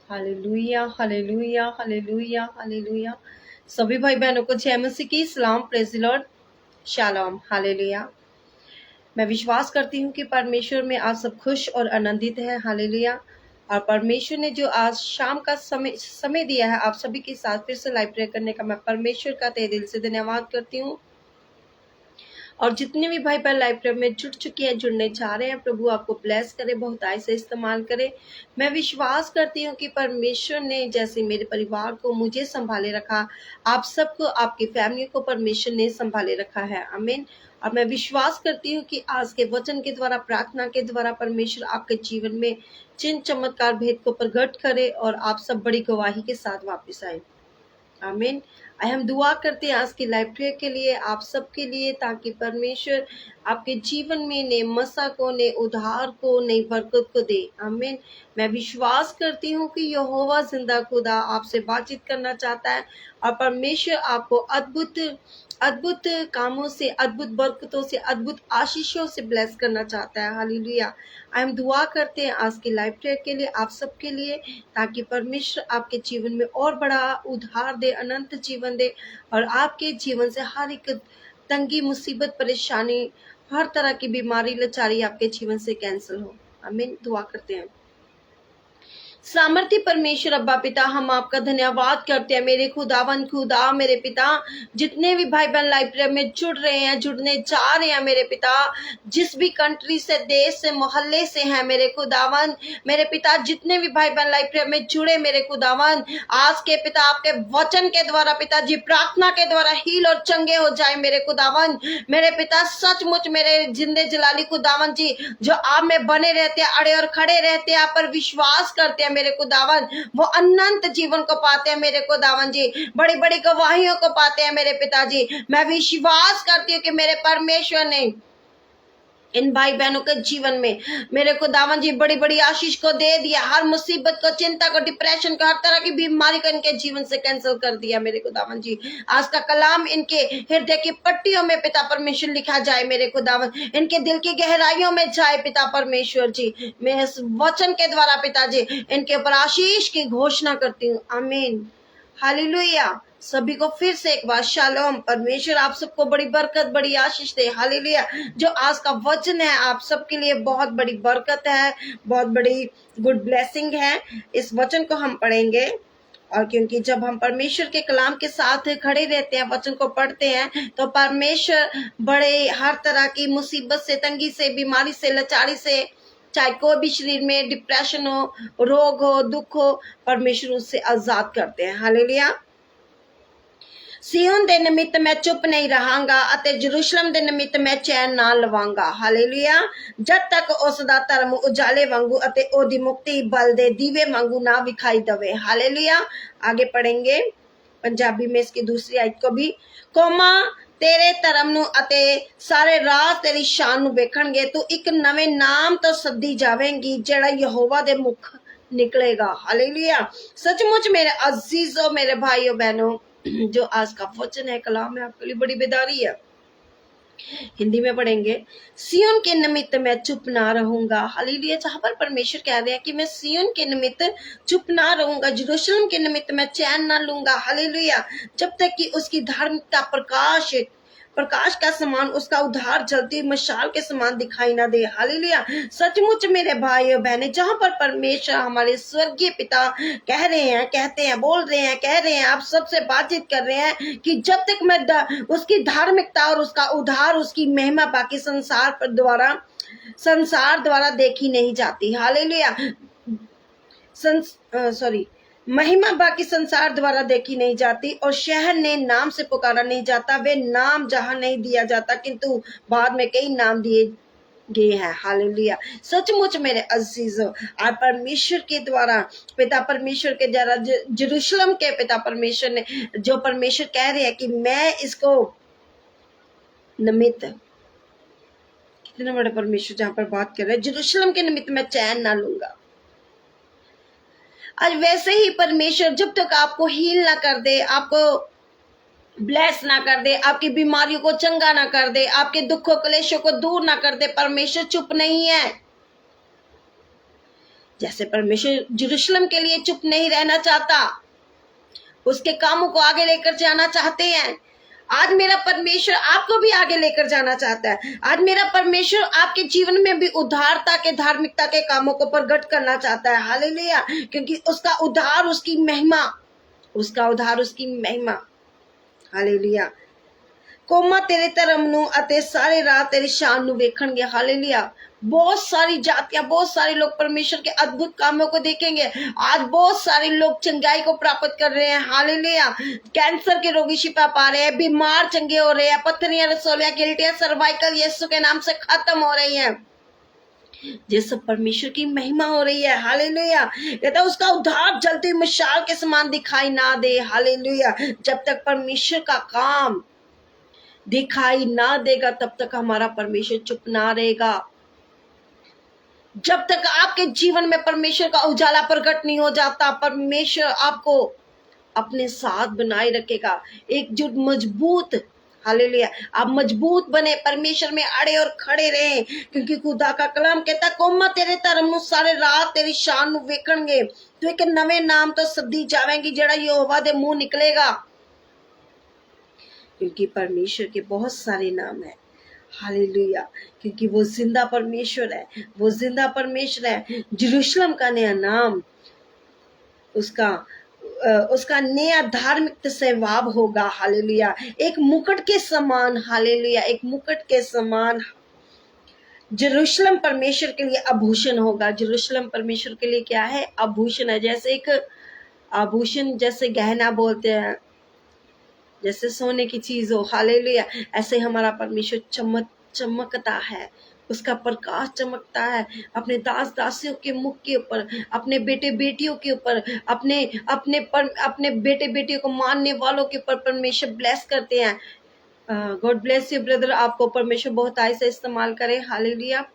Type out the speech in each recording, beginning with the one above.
Hallelujah hallelujah hallelujah hallelujah. सभी भाई बहनों को जय मसीह की सलाम, praise the Lord, shalom, hallelujah. मैं विश्वास करती हूँ कि परमेश्वर में आप सब खुश और आनंदित हैं, हालेलुया। और परमेश्वर ने जो आज शाम का समय दिया है आप सभी के साथ फिर से लाइव प्रेयर करने का, मैं परमेश्वर का तहे दिल से धन्यवाद करती हूँ। और जितने भी भाई बहन लाइव प्रेयर में जुड़ चुके हैं, जुड़ने चाह रहे हैं, प्रभु आपको ब्लेस करे, बहुतायत से इस्तेमाल करे। मैं विश्वास करती हूँ कि परमेश्वर ने जैसे मेरे परिवार को मुझे संभाले रखा, आप सबको, आपकी फैमिली को परमेश्वर ने संभाले रखा है, आमीन। और मैं विश्वास करती हूँ कि आज के वचन के द्वारा, प्रार्थना के द्वारा परमेश्वर आपके जीवन में चिन्ह चमत्कार भेद को प्रकट करे और आप सब बड़ी गवाही के साथ वापस आए, आमीन। हम दुआ करते हैं आज की लाइव प्रेयर के लिए, आप सबके लिए, ताकि परमेश्वर आपके जीवन में नए मसा को, नए उद्धार को, नई बरकत को दे, आमीन। मैं विश्वास करती हूँ कि यहोवा जिंदा खुदा आपसे बातचीत करना चाहता है और परमेश्वर आपको अद्भुत अद्भुत कामों से, अद्भुत बरकतों से, अद्भुत आशीषों से ब्लेस करना चाहता है, हालेलुया। हम दुआ करते हैं आज की लाइव प्रेयर के लिए, आप सबके लिए, ताकि परमेश्वर आपके जीवन में और बड़ा उद्धार दे, अनंत जीवन दे और आपके जीवन से हर एक तंगी, मुसीबत, परेशानी, हर तरह की बीमारी, लाचारी आपके जीवन से कैंसिल हो, आमीन। दुआ करते हैं। सामर्थ्य परमेश्वर अब्बा पिता, हम आपका धन्यवाद करते हैं मेरे खुदावन खुदा, मेरे पिता, जितने भी भाई बहन लाइव प्रेयर में जुड़ रहे हैं, जुड़ने जा रहे हैं मेरे पिता, जिस भी कंट्री से, देश से, मोहल्ले से हैं मेरे खुदावन, मेरे पिता, जितने भी भाई बहन लाइव प्रेयर में जुड़े मेरे खुदावन, आज के पिता आपके वचन के द्वारा पिताजी, प्रार्थना के द्वारा हील और चंगे हो जाए मेरे खुदावन, मेरे पिता, सचमुच मेरे जिंदे जलाली खुदावन जी, जो आप में बने रहते हैं, अड़े और खड़े रहते हैं, आप पर विश्वास करते हैं मेरे खुदावन, वो अनंत जीवन को पाते हैं मेरे खुदावन जी, बड़ी बड़ी गवाहियों को पाते हैं मेरे पिताजी। मैं विश्वास करती हूँ कि मेरे परमेश्वर ने इन भाई बहनों के जीवन में मेरे खुदावन जी बड़ी बड़ी आशीष को दे दिया, हर मुसीबत को, चिंता को, डिप्रेशन को, हर तरह की बीमारी को इनके जीवन से कैंसिल कर दिया मेरे खुदावन जी। आज का कलाम इनके हृदय की पट्टियों में पिता परमेश्वर लिखा जाए मेरे खुदावन, इनके दिल की गहराइयों में जाए पिता परमेश्वर जी। मैं इस वचन के द्वारा पिताजी इनके ऊपर आशीष की घोषणा करती हूँ, आमीन, हालेलुया। सभी को फिर से एक बार शालोम, परमेश्वर आप सबको बड़ी बरकत, बड़ी आशीष दे, हालेलुया। जो आज का वचन है आप सबके लिए बहुत बड़ी बरकत है, बहुत बड़ी गुड ब्लेसिंग है। इस वचन को हम पढ़ेंगे, और क्योंकि जब हम परमेश्वर के कलाम के साथ खड़े रहते हैं, वचन को पढ़ते हैं, तो परमेश्वर बड़े हर तरह की मुसीबत से, तंगी से, बीमारी से, लाचारी से, चाहे कोई भी शरीर में डिप्रेशन हो, रोग हो, दुख हो, परमेश्वर उससे आजाद करते हैं, हालेलुया। सिय्योन दे निमित्त मैं चुप नहीं रहांगा अते जेरूशलम दे निमित्त मैं चैन ना लवांगा, हालेलुया। जब तक उस दा धर्म उजाले वांगू अते ओदी मुक्ति बल दे दीवे वांगू ना विखाई दवे, हालेलुया। आगे पढ़ेंगे पंजाबी में इसकी दूसरी आयत को भी। कौमा तेरे धर्म नू अते सारे राज तेरी शान नू वेखणगे, तू एक नवे नाम तो सद्दी जावेंगी जेड़ा यहोवा दे मुख निकलेगा, हालेलुया। सचमुच मेरे अजीजों, मेरे भाइयों बहनों, जो आज का वचन है, कलाम है, आपके लिए बड़ी बेदारी है। हिंदी में पढ़ेंगे। सिय्योन के निमित्त मैं चुप ना रहूंगा, हालेलुया। जहां पर परमेश्वर कह रहे हैं कि मैं सिय्योन के निमित्त चुप ना रहूंगा, जेरूशलम के निमित्त मैं चैन ना लूंगा, हालेलुया, जब तक कि उसकी धार्मिकता प्रकाश का समान, उसका उद्धार जलती मशाल के समान दिखाई ना दे, हालेलुया। सचमुच मेरे भाई और बहनें, जहां पर परमेश्वर हमारे स्वर्गीय पिता कह रहे हैं, कहते हैं, बोल रहे हैं, कह रहे हैं, आप सबसे बातचीत कर रहे हैं कि जब तक मैं उसकी धार्मिकता और उसका उद्धार, उसकी महिमा बाकी संसार द्वारा देखी नहीं जाती, हालेलुया। महिमा बाकी संसार द्वारा देखी नहीं जाती, और शहर ने नाम से पुकारा नहीं जाता, वे नाम जहां नहीं दिया जाता, किंतु बाद में कई नाम दिए गए हैं, हालेलुया। सचमुच मेरे अजीजों, आज परमेश्वर के द्वारा, पिता परमेश्वर के द्वारा, जेरूशलम के पिता परमेश्वर ने, जो परमेश्वर कह रहे हैं कि मैं इसको निमित्त, कितने बड़े परमेश्वर जहां पर बात कर रहे हैं, जेरूशलम के निमित्त मैं चैन ना लूंगा। आज वैसे ही परमेश्वर जब तक आपको हील ना कर दे, आपको ब्लेस ना कर दे, आपकी बीमारियों को चंगा ना कर दे, आपके दुखों क्लेशों को दूर ना कर दे, परमेश्वर चुप नहीं है। जैसे परमेश्वर यरूशलेम के लिए चुप नहीं रहना चाहता, उसके कामों को आगे लेकर जाना चाहते हैं। आज मेरा परमेश्वर आपको भी आगे लेकर जाना चाहता है। आज मेरा परमेश्वर आपके जीवन में भी उद्धारता के, धार्मिकता के कामों को प्रकट करना चाहता है। हालेलुया। क्योंकि उसका उद्धार उसकी महिमा, उसका उद्धार उसकी महिमा। हालेलुया। कोमा तेरे धर्म नू अते सारे राह तेरी शान नू वेखणगे। हालेलुया। बहुत सारी जातियां, बहुत सारे लोग परमेश्वर के अद्भुत कामों को देखेंगे। आज बहुत सारे लोग चंगाई को प्राप्त कर रहे हैं। हालेलुया। कैंसर के रोगी शिफा पा रहे हैं, बीमार चंगे हो रहे हैं, पत्थरियां, रसोलियां, गिल्टियां, सर्वाइकल यीशु के नाम से खत्म हो रही हैं। ये सब परमेश्वर की महिमा हो रही है। हालेलुया। कहता है उसका उद्धार जलती मशाल के समान दिखाई ना दे। हालेलुया। जब तक परमेश्वर का काम दिखाई ना देगा तब तक हमारा परमेश्वर चुप ना रहेगा। जब तक आपके जीवन में परमेश्वर का उजाला प्रकट नहीं हो जाता, परमेश्वर आपको अपने साथ बनाए रखेगा। एकजुट, मजबूत। हालेलुया। आप मजबूत बने, परमेश्वर में अड़े और खड़े रहे, क्योंकि खुदा का कलाम कहता कोमा तेरे धर्म नू सारे राह तेरी शान नू वेखणगे। तो एक नवे नाम तो सदी जावेंगी जेड़ा यहोवा दे मुंह निकलेगा, क्योंकि परमेश्वर के बहुत सारे नाम है। हालेलुया। क्योंकि वो जिंदा परमेश्वर है, वो जिंदा परमेश्वर है। यरूशलेम का नया नाम, उसका नया धार्मिक स्वभाव होगा। हालेलुया। एक मुकुट के समान। हालेलुया। एक मुकुट के समान यरूशलेम परमेश्वर के लिए आभूषण होगा। यरूशलेम परमेश्वर के लिए क्या है? आभूषण है। जैसे एक आभूषण, जैसे गहना बोलते हैं, जैसे सोने की चीज हो। हालेलुया। ऐसे हमारा परमेश्वर चमकता है, उसका प्रकाश चमकता है अपने दास दासियों के मुख के ऊपर, अपने बेटे बेटियों के ऊपर, अपने बेटे बेटियों को मानने वालों के ऊपर परमेश्वर ब्लेस करते हैं। गॉड ब्लेस यू ब्रदर, आपको परमेश्वर बहुत आय से इस्तेमाल करे। हालेलुया।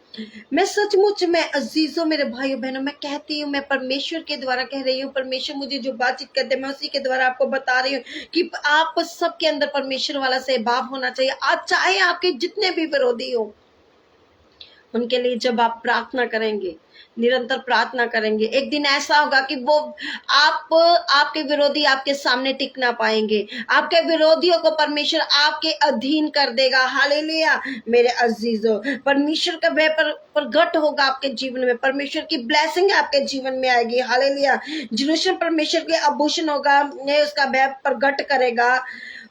मैं सचमुच में अजीजों, मेरे भाइयों बहनों, मैं कहती हूँ, मैं परमेश्वर के द्वारा कह रही हूँ, परमेश्वर मुझे जो बातचीत करते हैं मैं उसी के द्वारा आपको बता रही हूँ कि आप सबके अंदर परमेश्वर वाला स्वभाव होना चाहिए। आज चाहे आपके जितने भी विरोधी हो, उनके लिए जब आप प्रार्थना करेंगे, निरंतर प्रार्थना करेंगे, एक दिन ऐसा होगा कि वो आपके विरोधी आपके सामने टिक ना पाएंगे। आपके विरोधियों को परमेश्वर आपके अधीन कर देगा। हालेलुया। मेरे अजीजों, परमेश्वर का वह प्रगट होगा आपके जीवन में, परमेश्वर की ब्लेसिंग आपके जीवन में आएगी। हालेलुया। यरूशलेम परमेश्वर के आभूषण होगा, उसका वह प्रगट करेगा।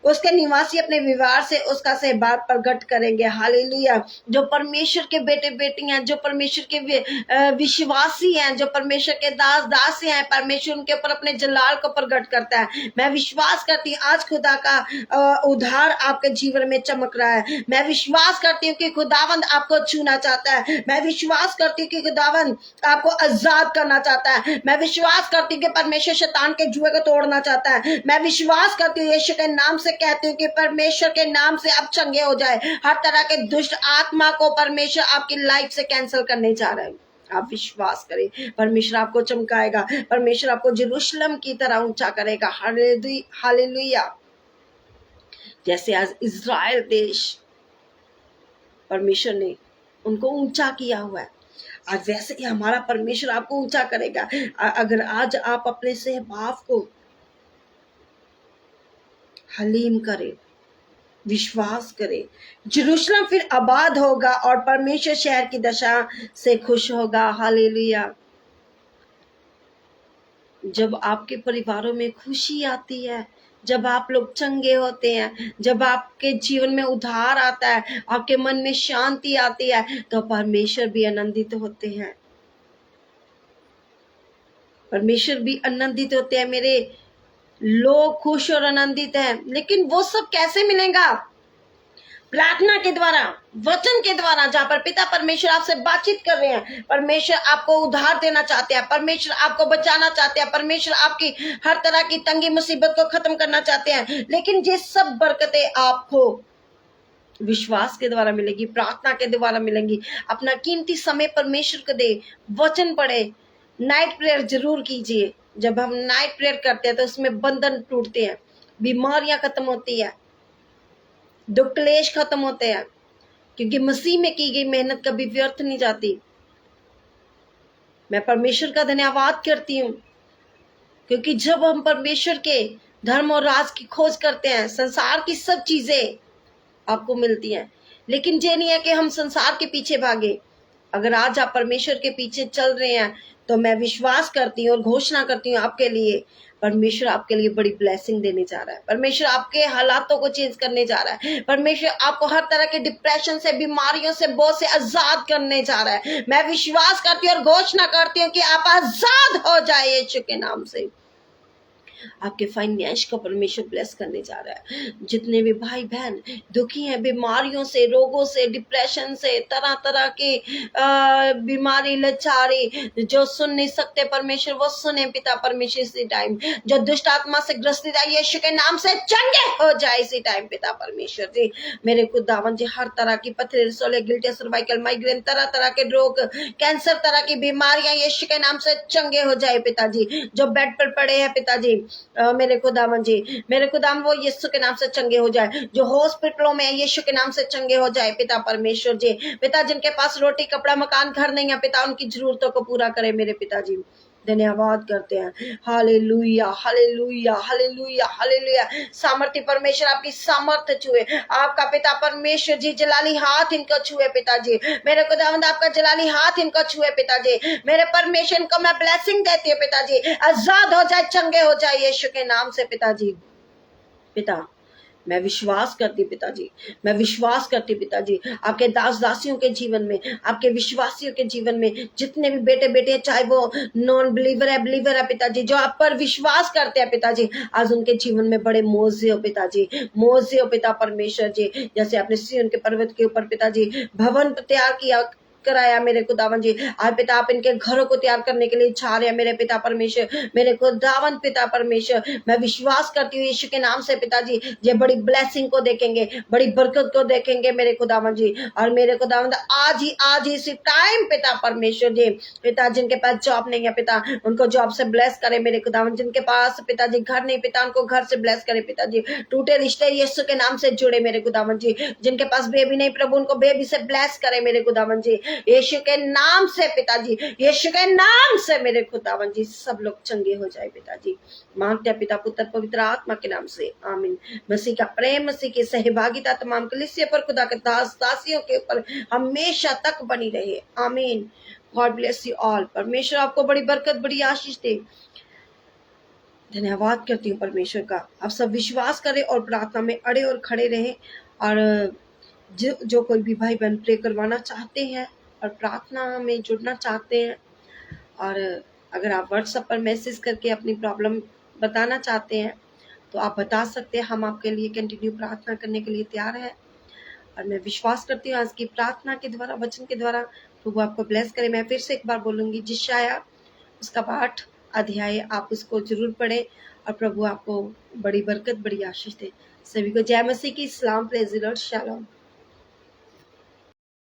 उसके निवासी अपने व्यवहार से उसका सहभाग प्रकट करेंगे। हालेलुया। जो परमेश्वर के बेटे बेटियां, जो परमेश्वर के विश्वासी हैं, जो परमेश्वर के दास दासी हैं, परमेश्वर उनके ऊपर अपने जलाल को प्रकट करता है। मैं विश्वास करती हूँ आज खुदा का उद्धार आपके जीवन में चमक रहा है। मैं विश्वास करती हूँ कि खुदावंद आपको छूना चाहता है। मैं विश्वास करती हूँ कि खुदावंद आपको आजाद करना चाहता है। मैं विश्वास करती हूँ कि परमेश्वर शैतान के जुए को तोड़ना चाहता है। मैं विश्वास करती हूँ, यीशु के नाम से कहती हूँ कि परमेश्वर के नाम से आप चंगे हो जाए। हर तरह के दुष्ट आत्मा को परमेश्वर आपकी लाइफ से कैंसिल करने जा रहा है। आप विश्वास करें, परमेश्वर आपको चमकाएगा, परमेश्वर आपको यरूशलेम की तरह ऊंचा करेगा। हालेलुया। जैसे आज इज़राइल देश परमेश्वर ने उनको ऊंचा किया हुआ है, आज वैसे ही हमारा परमेश्वर आपको ऊंचा करेगा। अगर आज आप अपने स्वभाव को हलीम करे, विश्वास करे, यरूशलेम फिर आबाद होगा और परमेश्वर शहर की दशा से खुश होगा। हालेलुया। जब आपके परिवारों में खुशी आती है, जब आप लोग चंगे होते हैं, जब आपके जीवन में उद्धार आता है, आपके मन में शांति आती है, तो परमेश्वर भी आनंदित होते हैं। परमेश्वर भी आनंदित होते हैं। मेरे लोग खुश और आनंदित हैं। लेकिन वो सब कैसे मिलेगा? प्रार्थना के द्वारा, वचन के द्वारा, जहां पर पिता परमेश्वर आपसे बातचीत कर रहे हैं। परमेश्वर आपको उद्धार देना चाहते हैं, परमेश्वर आपको बचाना चाहते हैं, परमेश्वर आपकी हर तरह की तंगी मुसीबत को खत्म करना चाहते हैं। लेकिन ये सब बरकतें आपको विश्वास के द्वारा मिलेगी, प्रार्थना के द्वारा मिलेंगी। अपना कीमती समय परमेश्वर को दे, वचन पढ़े, नाइट प्रेयर जरूर कीजिए। जब हम नाइट प्रेयर करते हैं तो उसमें बंधन टूटते हैं, बीमारियां खत्म होती है, दुख क्लेश खत्म होते हैं, क्योंकि मसीह में की गई मेहनत कभी व्यर्थ नहीं जाती। मैं परमेश्वर का धन्यवाद करती हूँ, क्योंकि जब हम परमेश्वर के धर्म और राज की खोज करते हैं, संसार की सब चीजें आपको मिलती हैं। लेकिन ये नहीं है कि हम संसार के पीछे भागे। अगर आज आप परमेश्वर के पीछे चल रहे हैं तो मैं विश्वास करती हूँ और घोषणा करती हूँ आपके लिए, परमेश्वर आपके लिए बड़ी ब्लेसिंग देने जा रहा है। परमेश्वर आपके हालातों को चेंज करने जा रहा है। परमेश्वर आपको हर तरह के डिप्रेशन से, बीमारियों से, बोझ से आजाद करने जा रहा है। मैं विश्वास करती हूँ और घोषणा करती हूँ कि आप आजाद हो जाए यीशु के नाम से। आपके फाइनेंस को परमेश्वर ब्लेस करने जा रहा है। जितने भी भाई बहन दुखी हैं बीमारियों से, रोगों से, डिप्रेशन से, तरह तरह के बीमारी, लचारी, जो सुन नहीं सकते परमेश्वर वो सुने पिता परमेश्वर इसी टाइम। जो दुष्ट आत्मा से ग्रसित है यीशु के नाम से चंगे हो जाए इसी टाइम पिता परमेश्वर जी। मेरे खुदावन जी, हर तरह की पथरी, सोले, गिल्टी, सर्वाइकल, माइग्रेन, तरह तरह के रोग, कैंसर, तरह की बीमारियां यीशु के नाम से चंगे हो जाए पिताजी। जो बेड पर पड़े हैं पिताजी, मेरे खुदावन जी, मेरे खुदावन वो यीशु के नाम से चंगे हो जाए। जो हॉस्पिटलों में यीशु के नाम से चंगे हो जाए पिता परमेश्वर जी। पिता जिनके पास रोटी, कपड़ा, मकान, घर नहीं है पिता, उनकी जरूरतों को पूरा करे मेरे पिताजी। धन्यवाद करते हैं। Hallelujah, hallelujah, hallelujah, hallelujah. सामर्थ्य परमेश्वर आपकी सामर्थ्य छुए। आपका पिता परमेश्वर जी जलाली हाथ इनको छुए पिताजी। मेरे खुदावंद आपका जलाली हाथ इनको छुए पिताजी। मेरे परमेश्वर इनको मैं ब्लेसिंग देती हूँ पिताजी। आजाद हो जाए, चंगे हो जाए यीशु के नाम से पिताजी। पिता मैं विश्वास करती पिताजी, मैं विश्वास करती पिताजी, आपके दास दासियों के जीवन में, आपके विश्वासियों के जीवन में, जितने भी बेटे बेटे, चाहे वो नॉन बिलीवर है, बिलीवर है पिताजी, जो आप पर विश्वास करते हैं पिताजी, आज उनके जीवन में बड़े मौजे हो पिताजी, मौजे हो पिता परमेश्वर जी। जैसे आपने सिय्योन के पर्वत के ऊपर पिताजी भवन तैयार किया कराया मेरे खुदावन जी, आज पिता आप इनके घरों को तैयार करने के लिए छा रहे हैं मेरे पिता परमेश्वर। मेरे खुदावन पिता परमेश्वर, मैं विश्वास करती हूँ यीशु के नाम से पिताजी, ये बड़ी ब्लेसिंग को देखेंगे, बड़ी बरकत को देखेंगे मेरे खुदावन जी। और मेरे खुदावन आज ही इसी टाइम पिता परमेश्वर जी, पिता जिनके पास जॉब नहीं है पिता, उनको जॉब से ब्लेस करे मेरे खुदावन। जिनके पास पिताजी घर नहीं पिता, उनको घर से ब्लेस करे पिताजी। टूटे रिश्ते यीशु के नाम से जुड़े मेरे खुदावन जी। जिनके पास बेबी नहीं प्रभु, उनको बेबी से ब्लेस करे मेरे खुदावन जी। यीशु के नाम से पिताजी, यीशु के नाम से मेरे खुदावन जी, सब लोग चंगे हो जाए पिताजी। मांगते हैं पिता, पुत्र, पवित्र आत्मा के नाम से, आमीन। मसीह का प्रेम, मसीह की सहभागिता तमाम कलीसिया पर, खुदा के दास दासियों के ऊपर हमेशा तक बनी रहे, आमीन। God bless you all. परमेश्वर आपको बड़ी बरकत, बड़ी आशीष दे। धन्यवाद करती हूँ परमेश्वर का। आप सब विश्वास करें और प्रार्थना में अड़े और खड़े रहें। और जो कोई भी भाई बहन प्रे करवाना चाहते हैं और प्रार्थना में जुड़ना चाहते हैं, और अगर आप व्हाट्सएप पर मैसेज करके अपनी प्रॉब्लम बताना चाहते हैं तो आप बता सकते हैं। हम आपके लिए कंटिन्यू प्रार्थना करने के लिए तैयार है। और मैं विश्वास करती हूँ आज की प्रार्थना के द्वारा, वचन के द्वारा प्रभु आपको ब्लेस करे। मैं फिर से एक बार बोलूंगी, यशायाह उसका 8 अध्याय आप उसको जरूर पढ़े और प्रभु आपको बड़ी बरकत, बड़ी आशीष दे। सभी को जय मसीह की, सलाम, प्रेज़ द लॉर्ड, शालोम।